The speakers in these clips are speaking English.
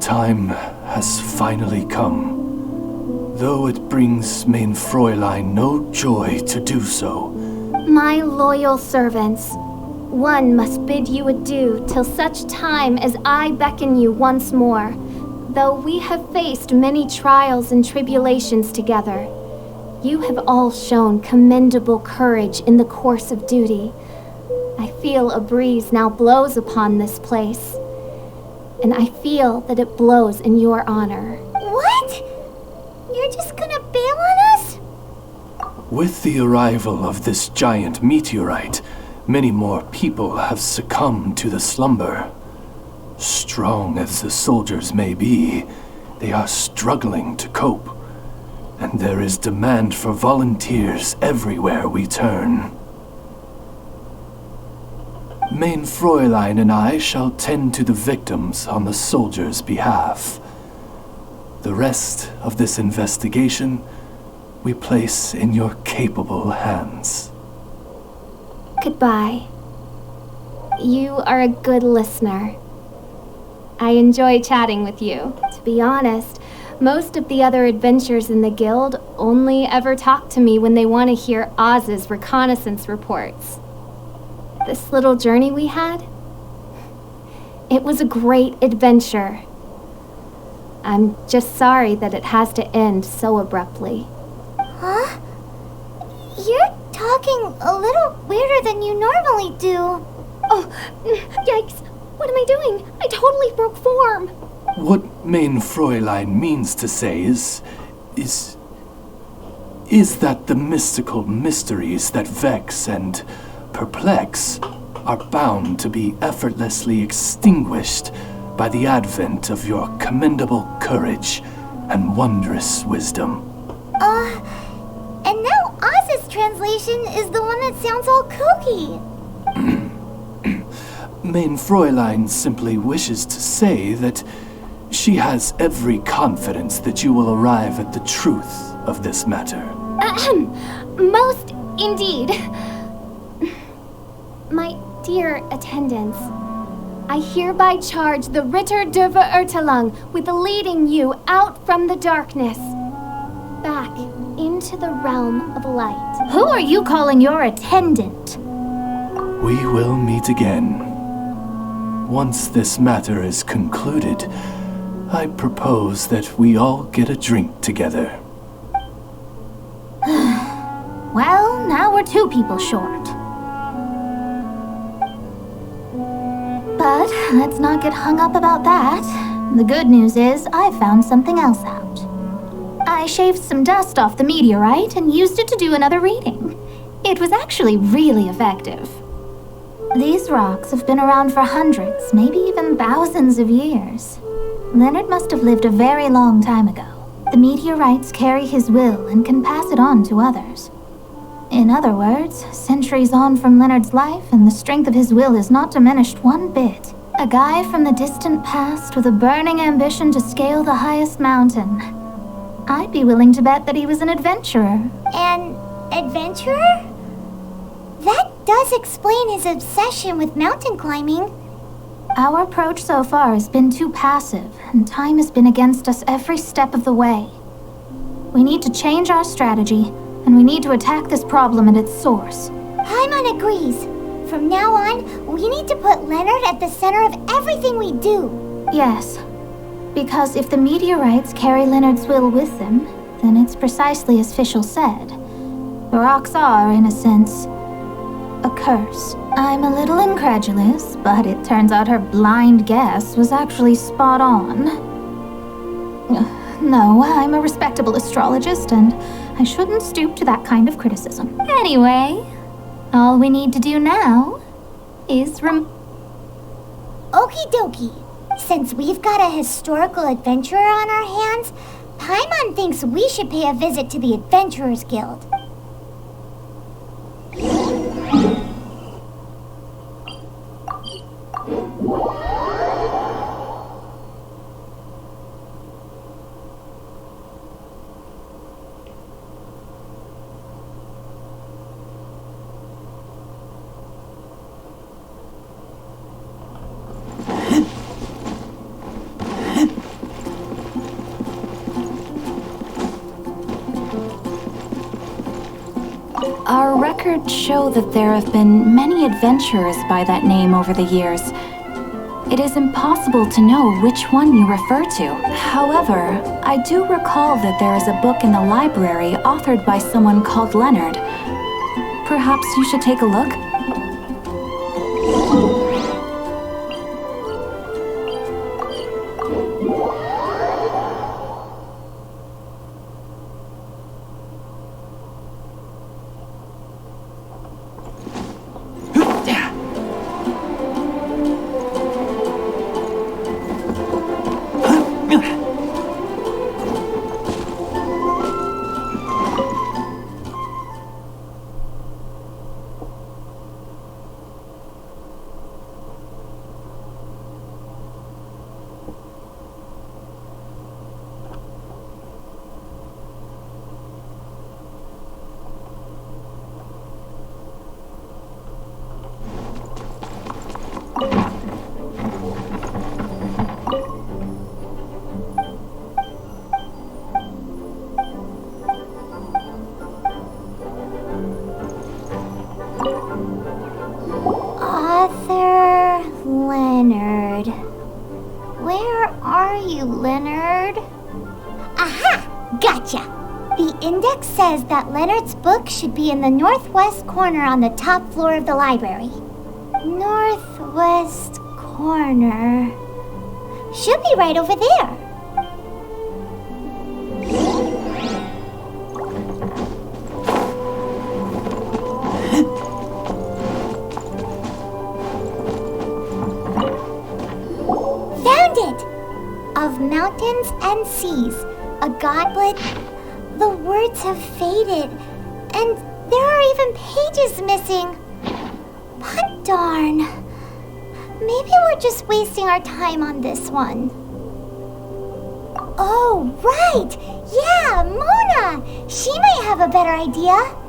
time has finally come, though it brings main Fräulein no joy to do so. My loyal servants, one must bid you adieu till such time as I beckon you once more. Though we have faced many trials and tribulations together, you have all shown commendable courage in the course of duty. I feel a breeze now blows upon this place, and I feel that it blows in your honor. What? You're just gonna bail on us? With the arrival of this giant meteorite, many more people have succumbed to the slumber. Strong as the soldiers may be, they are struggling to cope, and there is demand for volunteers everywhere we turn. Main Fräulein and I shall tend to the victims on the soldiers' behalf. The rest of this investigation we place in your capable hands. Goodbye. You are a good listener. I enjoy chatting with you. To be honest, most of the other adventurers in the guild only ever talk to me when they want to hear Oz's reconnaissance reports. This little journey we had, it was a great adventure. I'm just sorry that it has to end so abruptly. Huh? You're talking a little weirder than you normally do. Oh, yikes. What am I doing? I totally broke form. What Main Fräulein means to say is that the mystical mysteries that vex and perplex are bound to be effortlessly extinguished by the advent of your commendable courage and wondrous wisdom. And now Oz's translation is the one that sounds all kooky. Main Fräulein simply wishes to say that she has every confidence that you will arrive at the truth of this matter. Most indeed. My dear attendants, I hereby charge the Ritter der Verurteilung with leading you out from the darkness, back into the realm of light. Who are you calling your attendant? We will meet again. Once this matter is concluded, I propose that we all get a drink together. Well, now we're 2 people short. But let's not get hung up about that. The good news is I found something else out. I shaved some dust off the meteorite and used it to do another reading. It was actually really effective. These rocks have been around for hundreds, maybe even thousands of years. Leonard must have lived a very long time ago. The meteorites carry his will and can pass it on to others. In other words, centuries on from Leonard's life, and the strength of his will is not diminished one bit. A guy from the distant past with a burning ambition to scale the highest mountain. I'd be willing to bet that he was an adventurer. An adventurer? That does explain his obsession with mountain climbing. Our approach so far has been too passive, and time has been against us every step of the way. We need to change our strategy, and we need to attack this problem at its source. Paimon agrees. From now on, we need to put Leonard at the center of everything we do. Yes, because if the meteorites carry Leonard's will with them, then it's precisely as Fischl said. The rocks are, in a sense, a curse. I'm a little incredulous, but it turns out her blind guess was actually spot on. No, I'm a respectable astrologist, and I shouldn't stoop to that kind of criticism. Anyway, all we need to do now is Okie dokie. Since we've got a historical adventurer on our hands, Paimon thinks we should pay a visit to the Adventurers Guild. records show that there have been many adventurers by that name over the years. It is impossible to know which one you refer to. However, I do recall that there is a book in the library authored by someone called Leonard. Perhaps you should take a look? Author Leonard. Where are you, Leonard? Aha! Gotcha! The index says that Leonard's book should be in the northwest corner on the top floor of the library. Northwest corner. Should be right over there. Found it! Of mountains and seas, a goblet. The words have faded, and there are even pages missing. But darn. Maybe we're just wasting our time on this one. Oh, right! Yeah, Mona! She might have a better idea.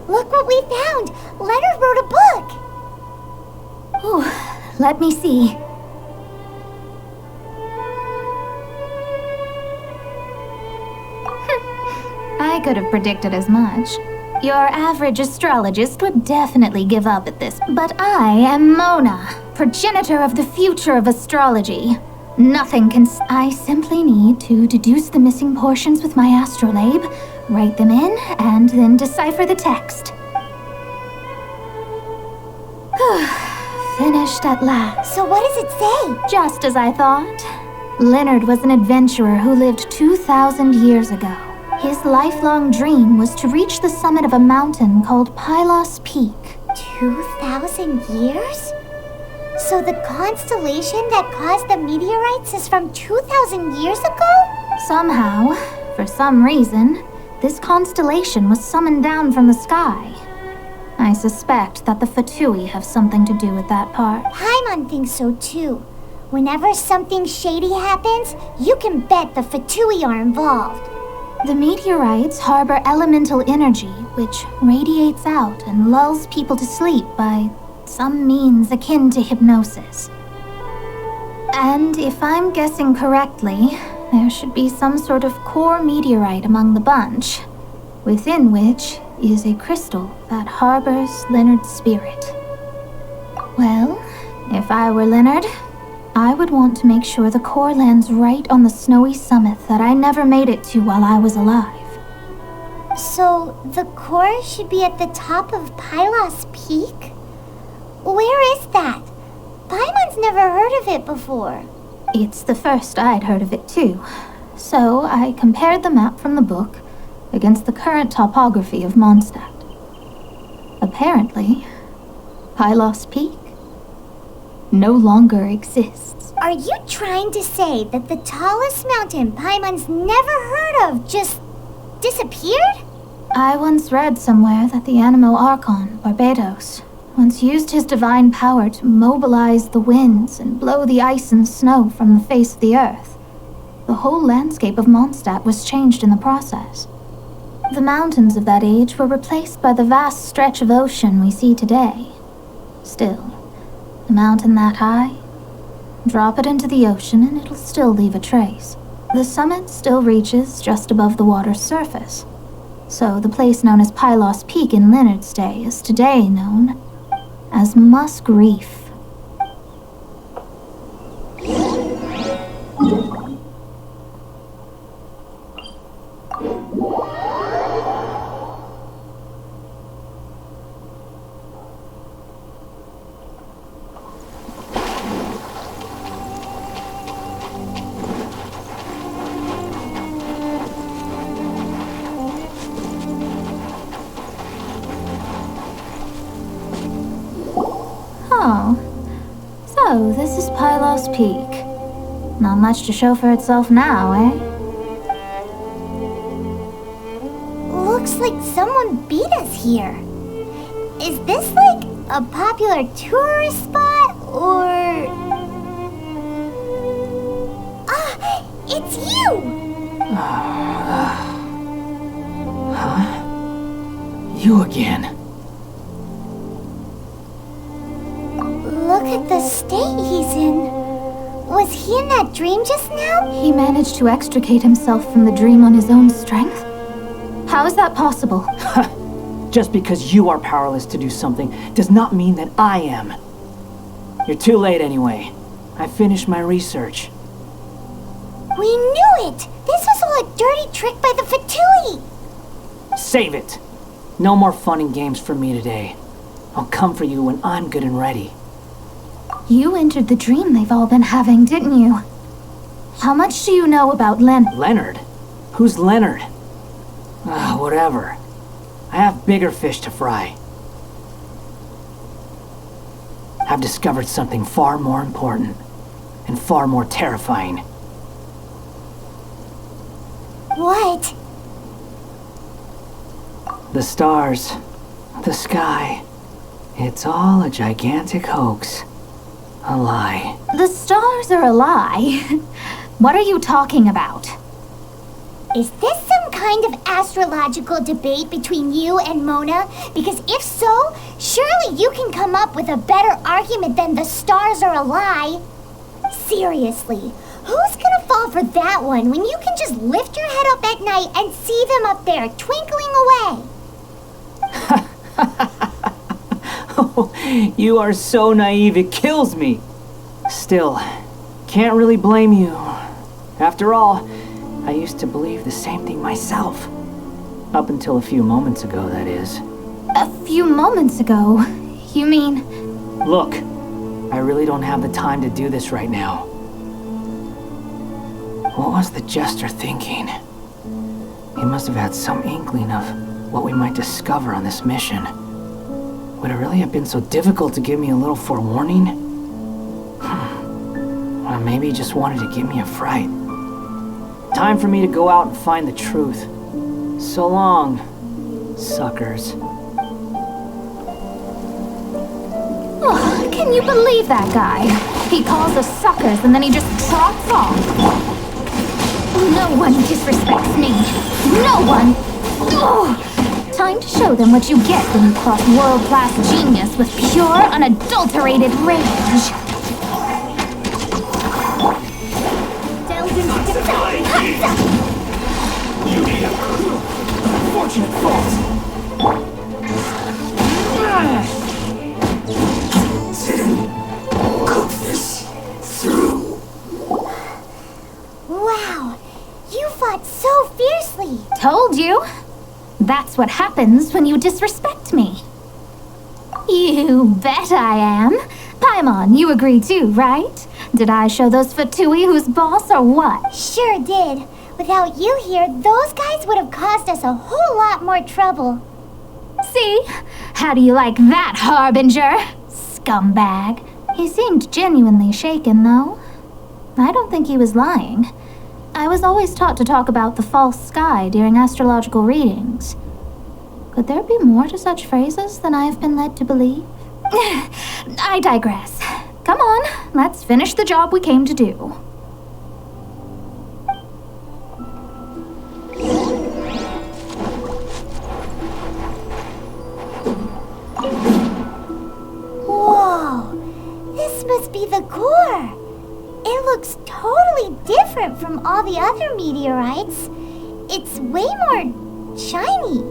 Look what we found! Leonard wrote a book! Ooh, let me see. I could have predicted as much. Your average astrologist would definitely give up at this, but I am Mona, progenitor of the future of astrology. Nothing can I simply need to deduce the missing portions with my astrolabe, write them in, and then decipher the text. Finished at last. So what does it say? Just as I thought. Leonard was an adventurer who lived 2,000 years ago. His lifelong dream was to reach the summit of a mountain called Pylos Peak. 2,000 years? So the constellation that caused the meteorites is from 2,000 years ago? Somehow, for some reason, this constellation was summoned down from the sky. I suspect that the Fatui have something to do with that part. Paimon thinks so too. Whenever something shady happens, you can bet the Fatui are involved. The meteorites harbor elemental energy, which radiates out and lulls people to sleep by some means akin to hypnosis. And if I'm guessing correctly, there should be some sort of core meteorite among the bunch, within which is a crystal that harbors Leonard's spirit. Well, if I were Leonard, I would want to make sure the core lands right on the snowy summit that I never made it to while I was alive. So the core should be at the top of Pylos Peak? Where is that? Paimon's never heard of it before. It's the first I'd heard of it too. So I compared the map from the book, against the current topography of Mondstadt. Apparently, Pylos Peak no longer exists. Are you trying to say that the tallest mountain Paimon's never heard of just disappeared? I once read somewhere that the Animo Archon, Barbados, once used his divine power to mobilize the winds and blow the ice and snow from the face of the earth. The whole landscape of Mondstadt was changed in the process. The mountains of that age were replaced by the vast stretch of ocean we see today. Still, a mountain that high, drop it into the ocean and it'll still leave a trace. The summit still reaches just above the water's surface. So the place known as Pylos Peak in Leonard's day is today known as Musk Reef. Oh, so this is Pylos Peak. Not much to show for itself now, eh? Looks like someone beat us here. Is this like a popular tourist spot, or... Ah, it's you! Huh? You again. Look at the state he's in. Was he in that dream just now? He managed to extricate himself from the dream on his own strength? How is that possible? Just because you are powerless to do something does not mean that I am. You're too late anyway. I finished my research. We knew it! This was all a dirty trick by the Fatui! Save it! No more fun and games for me today. I'll come for you when I'm good and ready. You entered the dream they've all been having, didn't you? How much do you know about Leonard? Who's Leonard? Whatever. I have bigger fish to fry. I've discovered something far more important and far more terrifying. What? The stars, the sky, it's all a gigantic hoax. A lie. The stars are a lie. What are you talking about? Is this some kind of astrological debate between you and Mona? Because if so, surely you can come up with a better argument than the stars are a lie. Seriously, who's gonna fall for that one when you can just lift your head up at night and see them up there twinkling away? Oh, you are so naive, it kills me. Still, can't really blame you. After all, I used to believe the same thing myself. Up until a few moments ago, that is. A few moments ago? You mean... Look, I really don't have the time to do this right now. What was the jester thinking? He must have had some inkling of what we might discover on this mission. Would it really have been so difficult to give me a little forewarning? Or maybe he just wanted to give me a fright. Time for me to go out and find the truth. So long, suckers. Oh, can you believe that guy? He calls us suckers and then he just trots off. No one disrespects me. No one! Ugh. Time to show them what you get when you cross world-class genius with pure, unadulterated rage. Unfortunate fault. Cook this through. Wow, you fought so fiercely. Told you. That's what happens when you disrespect me. You bet I am. Paimon, you agree too, right? Did I show those Fatui who's boss or what? Sure did. Without you here, those guys would have caused us a whole lot more trouble. See? How do you like that, Harbinger? Scumbag. He seemed genuinely shaken, though. I don't think he was lying. I was always taught to talk about the false sky during astrological readings. Could there be more to such phrases than I have been led to believe? I digress. Come on, let's finish the job we came to do. Whoa! This must be the core! It looks totally different from all the other meteorites. It's way more shiny.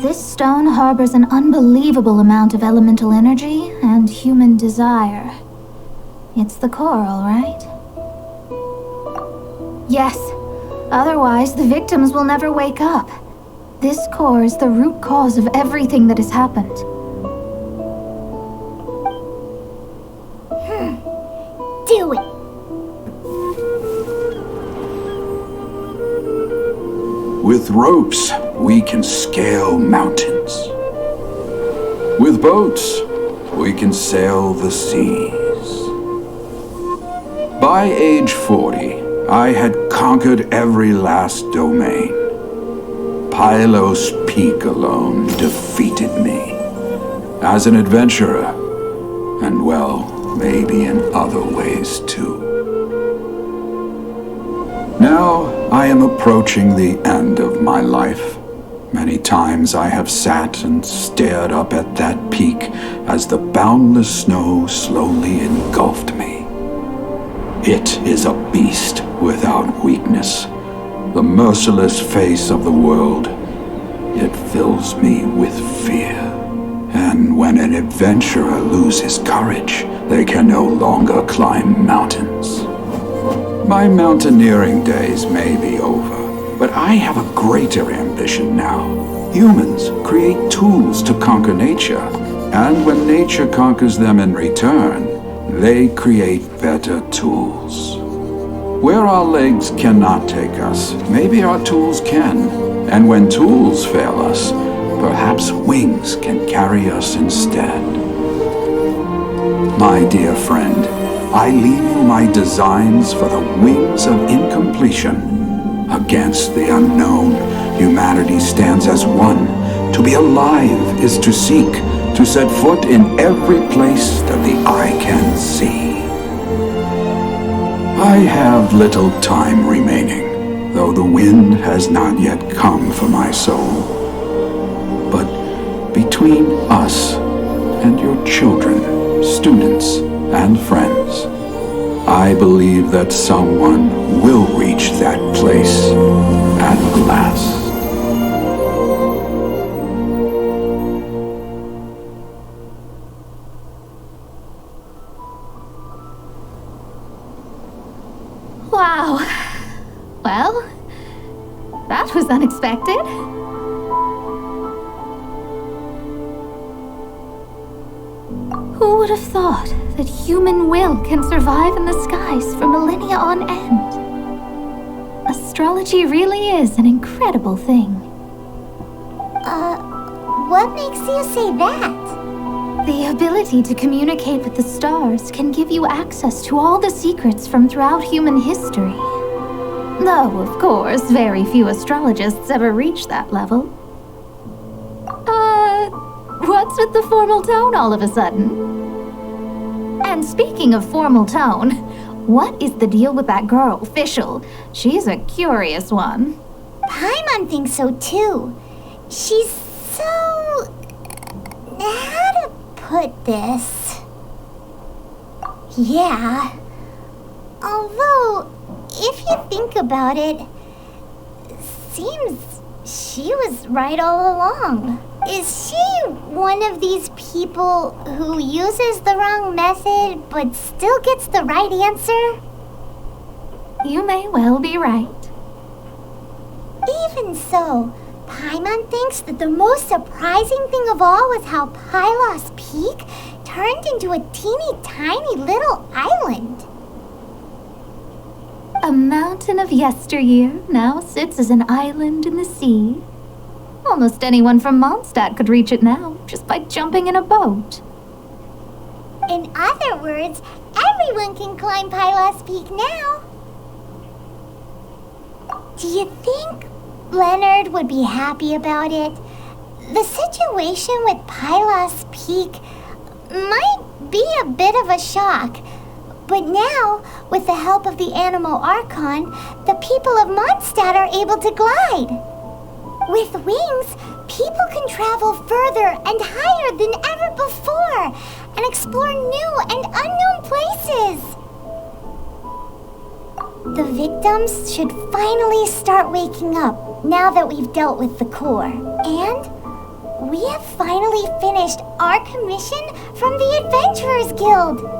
This stone harbors an unbelievable amount of elemental energy and human desire. It's the core, all right? Yes. Otherwise, the victims will never wake up. This core is the root cause of everything that has happened. Do it! With ropes, we can scale mountains. With boats, we can sail the seas. By age 40, I had conquered every last domain. Pylos Peak alone defeated me. As an adventurer, and well, maybe in other ways too. Now, I am approaching the end of my life. Many times I have sat and stared up at that peak as the boundless snow slowly engulfed me. It is a beast without weakness, the merciless face of the world. It fills me with fear. And when an adventurer loses courage, they can no longer climb mountains. My mountaineering days may be over, but I have a greater ambition now. Humans create tools to conquer nature, and when nature conquers them in return, they create better tools. Where our legs cannot take us, maybe our tools can. And when tools fail us, perhaps wings can carry us instead. My dear friend, I leave you my designs for the wings of incompletion. Against the unknown, humanity stands as one. To be alive is to seek, to set foot in every place that the eye can see. I have little time remaining, though the wind has not yet come for my soul. But between us and your children, students, and friends, I believe that someone will reach that place at last. Wow. Well, that was unexpected. Who would have thought that human will can survive in the skies for millennia on end? Astrology really is an incredible thing. What makes you say that? The ability to communicate with the stars can give you access to all the secrets from throughout human history. Though, of course, very few astrologists ever reach that level. What's with the formal tone all of a sudden? And speaking of formal tone, what is the deal with that girl, Fischl? She's a curious one. Paimon thinks so too. She's so... how to put this? Yeah. Although, if you think about it, seems she was right all along. Is she one of these people who uses the wrong method but still gets the right answer? You may well be right. Even so, Paimon thinks that the most surprising thing of all was how Pylos Peak turned into a teeny tiny little island. A mountain of yesteryear now sits as an island in the sea. Almost anyone from Mondstadt could reach it now, just by jumping in a boat. In other words, everyone can climb Pylos Peak now. Do you think Leonard would be happy about it? The situation with Pylos Peak might be a bit of a shock. But now, with the help of the Animal Archon, the people of Mondstadt are able to glide. With wings, people can travel further and higher than ever before and explore new and unknown places. The victims should finally start waking up now that we've dealt with the core. And we have finally finished our commission from the Adventurers Guild.